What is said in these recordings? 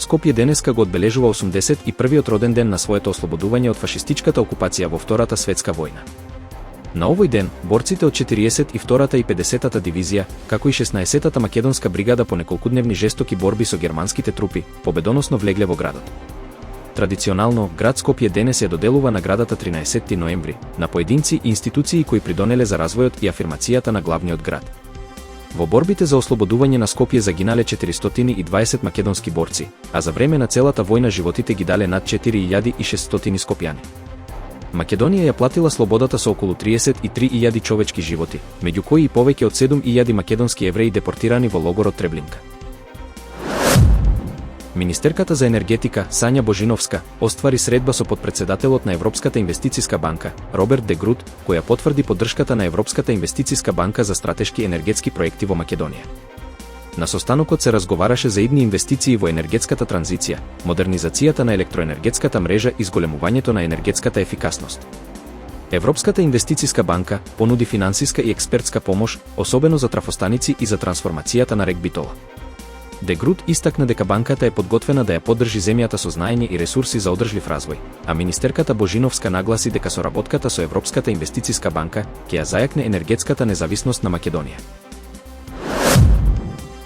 Скопје денеска го одбележува 81-иот роден ден на своето ослободување од фашистичката окупација во Втората светска војна. На овој ден, борците од 42-та и 50-та дивизија, како и 16-та македонска бригада по неколкудневни жестоки борби со германските трупи, победоносно влегле во градот. Традиционално, град Скопје денес ја доделува наградата 13 ноември на поединци и институции кои придонеле за развојот и афирмацијата на главниот град. Во борбите за ослободување на Скопје загинале 420 македонски борци, а за време на целата војна животите ги дале над 4600 скопјани. Македонија ја платила слободата со околу 33.000 човечки животи, меѓу кои и повеќе од 7.000 македонски евреи депортирани во логорот Треблинка. Министерката за енергетика Сања Божиновска оствари средба со потпредседателот на Европската инвестициска банка Роберт де Грут, која потврди поддршката на Европската инвестициска банка за стратешки енергетски проекти во Македонија. На состанокот се разговараше за идни инвестиции во енергетската транзиција, модернизацијата на електроенергетската мрежа и зголемувањето на енергетската ефикасност. Европската инвестициска банка понуди финансиска и експертска помош, особено за трафостаници и за трансформацијата на рек Битола. Де Грут истакна дека банката е подготвена да ја поддржи земјата со знаење и ресурси за одржлив развој, а министерката Божиновска нагласи дека соработката со Европската инвестициска банка ќе ја зајакне енергетската независност на Македонија.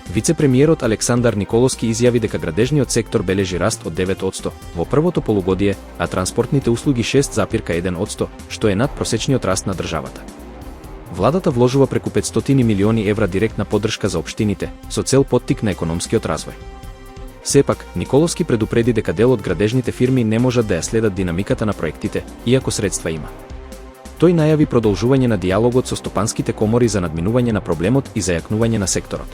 Вице-премиерот Александар Николовски изјави дека градежниот сектор бележи раст од 9% во првото полугодие, а транспортните услуги 6,1%, што е над просечниот раст на државата. Владата вложува преку 500 милиони евра директна поддршка за општините, со цел поттик на економскиот развој. Сепак, Николовски предупреди дека дел од градежните фирми не можат да ја следат динамиката на проектите, иако средства има. Тој најави продолжување на диалогот со стопанските комори за надминување на проблемот и зајакнување на секторот.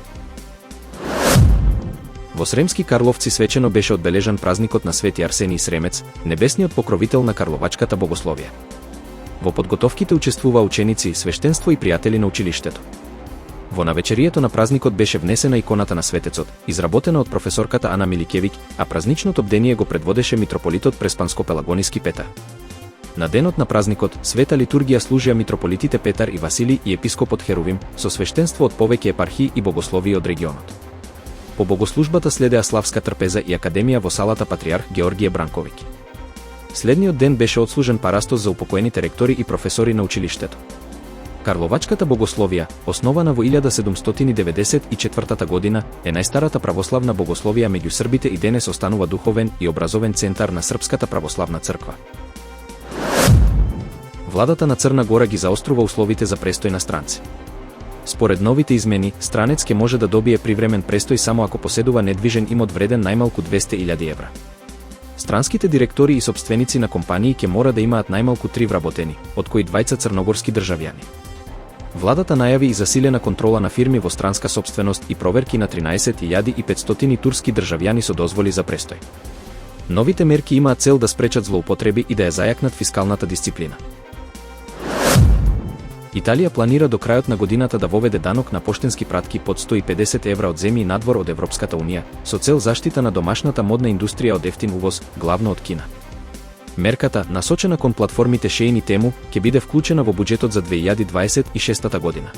Во Сремски Карловци свечено беше одбележан празникот на Свети Арсений Сремец, небесниот покровител на карловачката богословија. Во подготовките учествува ученици, свештенство и пријатели на училиштето. Во навечерието на празникот беше внесена иконата на светецот, изработена од професорката Ана Миликевиќ, а празничното бдение го предводеше митрополитот Преспанско-Пелагониски Петар. На денот на празникот, света литургија служија митрополитите Петар и Василий и епископот Херувим, со свештенство од повеќе епархии и богословии од регионот. По богослужбата следеа славска трпеза и академија во салата Патриарх Георгије Бранковиќ. Следниот ден беше отслужен парастос за упокоените ректори и професори на училиштето. Карловачката богословија, основана во 1794 година, е најстарата православна богословија меѓу србите и денес останува духовен и образовен центар на Српската православна црква. Владата на Црна Гора ги заострува условите за престој на странци. Според новите измени, странец ќе може да добие привремен престој само ако поседува недвижен имот вреден најмалку 200.000 евра. Странските директори и сопственици на компании ќе мора да имаат најмалку 3 вработени, од кои 2 црногорски државјани. Владата најави и засилена контрола на фирми во странска сопственост и проверки на 13.500 турски државјани со дозволи за престој. Новите мерки имаат цел да спречат злоупотреби и да ја зајакнат фискалната дисциплина. Италија планира до крајот на годината да воведе данок на поштенски пратки под 150 евра од земји надвор од Европската унија, со цел заштита на домашната модна индустрија од ефтин увоз, главно од Кина. Мерката, насочена кон платформите Shein и Temu, ќе биде вклучена во буџетот за 2026 година.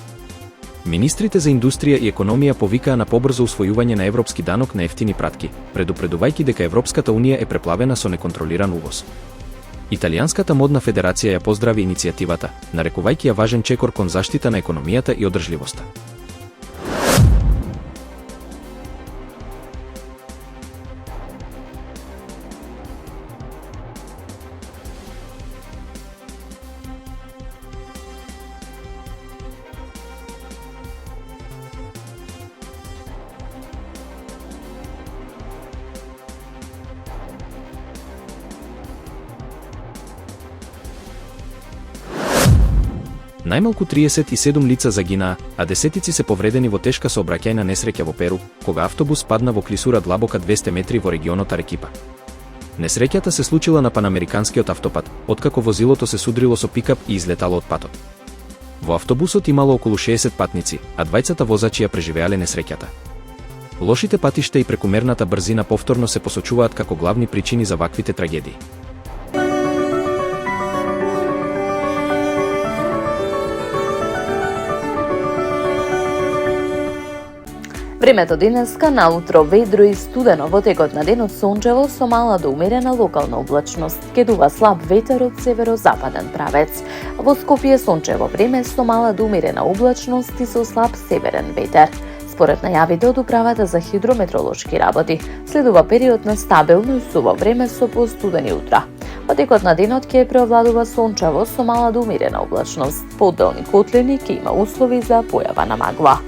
Министрите за индустрија и економија повикаа на побрзо усвојување на европски данок на ефтини пратки, предупредувајќи дека Европската унија е преплавена со неконтролиран увоз. Италијанската модна федерација ја поздрави иницијативата, нарекувајќи ја важен чекор кон заштита на економијата и одржливоста. Најмалку 37 лица загинаа, а десетици се повредени во тешка сообраќајна несреќа во Перу, кога автобус падна во клисура длабока 200 метри во регионот Арекипа. Несреќата се случила на панамериканскиот автопат, откако возилото се судрило со пикап и излетало од патот. Во автобусот имало околу 60 патници, а двајцата возачи ја преживеале несреќата. Лошите патишта и прекумерната брзина повторно се посочуваат како главни причини за ваквите трагедии. Времето денеска наутро ведро и студено, во текот на денот сончево со мала до умерена локална облачност. Ќе дува слаб ветер од северозападен правец. Во Скопје сончево време со мала до умерена облачност и со слаб северен ветер. Според најавите од Управата за хидрометролошки работи, следува период на стабилно и суво време со постудени утра. Во текот на денот ќе преовладува сончево со мала до умерена облачност. По одделни котлини ќе има услови за појава на магла.